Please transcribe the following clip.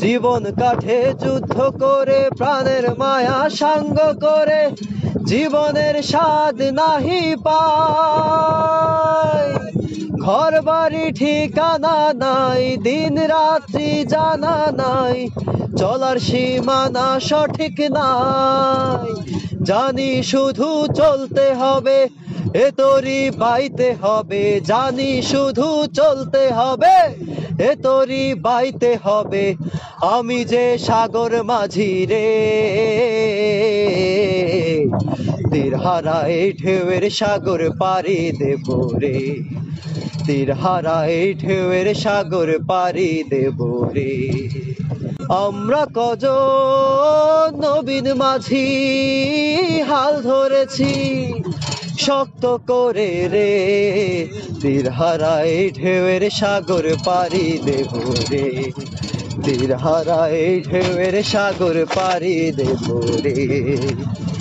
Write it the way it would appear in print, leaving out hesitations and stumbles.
জীবন কাঠে যুদ্ধ করে, প্রাণের মায়া সাঙ্গ করে, জীবনের স্বাদ নাহি পায়। ঘর বাড়ি ঠিকানা নাই, দিন রাত্রি জানা নাই, চলার সীমানা সঠিক নাই। জানি শুধু চলতে হবে, এ তরি বাইতে হবে। জানি শুধু চলতে হবে, এ তরি বাইতে হবে। আমি যে সাগর মাঝি রে, তীর হারায় ঢেউয়ের সাগর পাড়ি দেব রে। তীর হারায় ঢেউয়ের সাগর পাড়ি দেব রে। আমরা কজন নবীন মাঝি হাল ধরেছি শক্ত করে রে। তীর হারায় ঢেউয়ের সাগর পাড়ি দেব রে। তীর হারায় ঢেউয়ের সাগর পাড়ি দেব রে।